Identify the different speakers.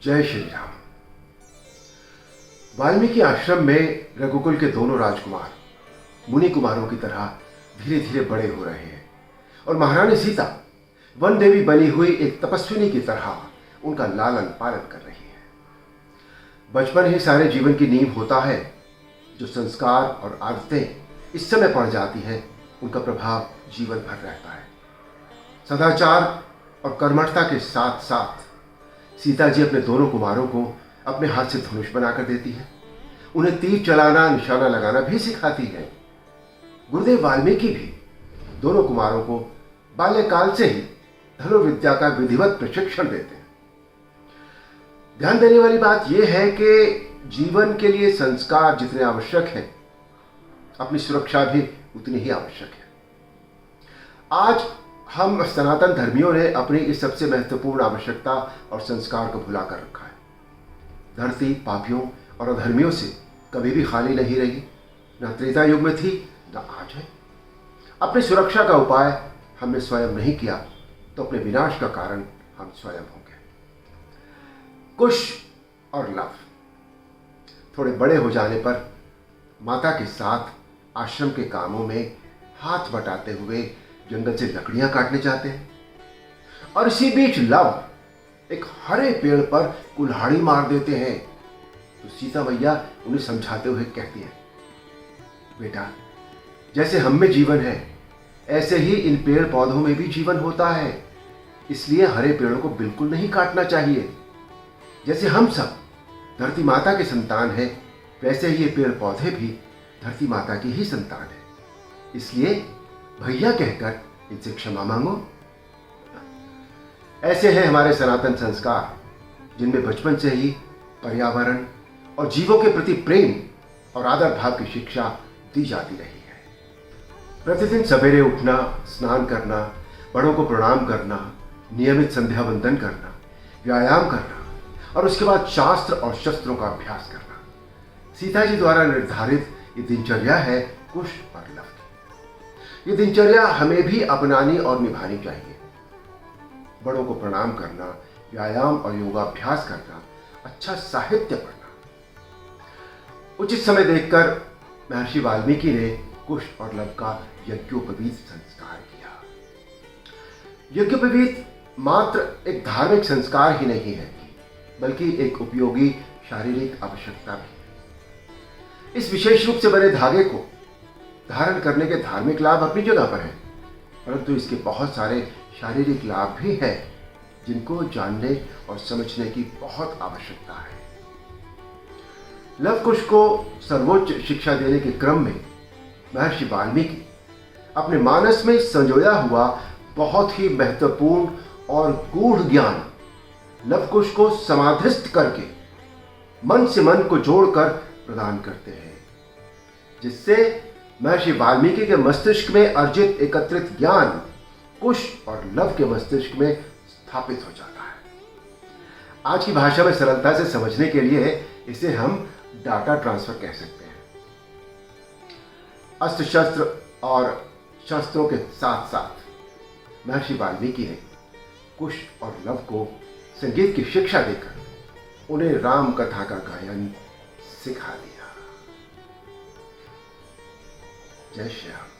Speaker 1: जय श्री राम। वाल्मीकि आश्रम में रघुकुल के दोनों राजकुमार मुनि कुमारों की तरह धीरे धीरे बड़े हो रहे हैं और महारानी सीता वन देवी बनी हुई एक तपस्विनी की तरह उनका लालन पालन कर रही है। बचपन ही सारे जीवन की नींव होता है। जो संस्कार और आदतें इस समय पड़ जाती हैं, उनका प्रभाव जीवन भर रहता है। सदाचार और कर्मठता के साथ साथ सीता जी अपने दोनों कुमारों को अपने हाथ से धनुष बनाकर देती है। उन्हें तीर चलाना, निशाना लगाना भी सिखाती है। गुरुदेव वाल्मीकि भी दोनों कुमारों को बाल्यकाल से ही धनुर्विद्या का विधिवत प्रशिक्षण देते हैं। ध्यान देने वाली बात यह है कि जीवन के लिए संस्कार जितने आवश्यक हैं, अपनी सुरक्षा भी उतनी ही आवश्यक है। आज हम सनातन धर्मियों ने अपनी इस सबसे महत्वपूर्ण आवश्यकता और संस्कार को भुला कर रखा है। धरती पापियों और अधर्मियों से कभी भी खाली नहीं रही, न त्रेता युग में थी न आज है। अपनी सुरक्षा का उपाय हमने स्वयं नहीं किया तो अपने विनाश का कारण हम स्वयं होंगे। कुश और लव थोड़े बड़े हो जाने पर माता के साथ आश्रम के कामों में हाथ बटाते हुए जंगल से लकड़ियां काटने जाते हैं और इसी बीच लव एक हरे पेड़ पर कुल्हाड़ी मार देते हैं। तो सीता मैया उन्हें समझाते हुए कहती है, बेटा, जैसे हम में जीवन है ऐसे ही इन पेड़ पौधों में भी जीवन होता है, इसलिए हरे पेड़ों को बिल्कुल नहीं काटना चाहिए। जैसे हम सब धरती माता के संतान हैं, वैसे ही ये पेड़ पौधे भी धरती माता की ही संतान है, इसलिए भैया कहकर इनसे क्षमा मांगो। ऐसे हैं हमारे सनातन संस्कार, जिनमें बचपन से ही पर्यावरण और जीवों के प्रति प्रेम और आदर भाव की शिक्षा दी जाती रही है। प्रतिदिन सवेरे उठना, स्नान करना, बड़ों को प्रणाम करना, नियमित संध्या वंदन करना, व्यायाम करना और उसके बाद शास्त्र और शस्त्रों का अभ्यास करना, सीता जी द्वारा निर्धारित ये दिनचर्या है कुश और लव की। ये दिनचर्या हमें भी अपनानी और निभानी चाहिए। बड़ों को प्रणाम करना, व्यायाम और योगाभ्यास करना, अच्छा साहित्य पढ़ना। उचित समय देखकर महर्षि वाल्मीकि ने कुश और लव का यज्ञोपवीत संस्कार किया। यज्ञोपवीत मात्र एक धार्मिक संस्कार ही नहीं है, बल्कि एक उपयोगी शारीरिक आवश्यकता भी है। इस विशेष रूप से बने धागे को धारण करने के धार्मिक लाभ अपनी जगह पर हैं, परंतु इसके बहुत सारे शारीरिक लाभ भी हैं, जिनको जानने और समझने की बहुत आवश्यकता है। लव कुश को सर्वोच्च शिक्षा देने के क्रम में महर्षि वाल्मीकि अपने मानस में संजोया हुआ बहुत ही महत्वपूर्ण और गूढ़ ज्ञान लव कुश को समाधिस्थ करके मन से मन को जोड़कर प्रदान करते हैं, जिससे महर्षि वाल्मीकि के मस्तिष्क में अर्जित एकत्रित ज्ञान कुश और लव के मस्तिष्क में स्थापित हो जाता है। आज की भाषा में सरलता से समझने के लिए इसे हम डाटा ट्रांसफर कह सकते हैं। अस्त्र शस्त्र और शस्त्रों के साथ साथ महर्षि वाल्मीकि ने कुश और लव को संगीत की शिक्षा देकर उन्हें राम कथा का गायन सिखा दिया। जय श्री राम।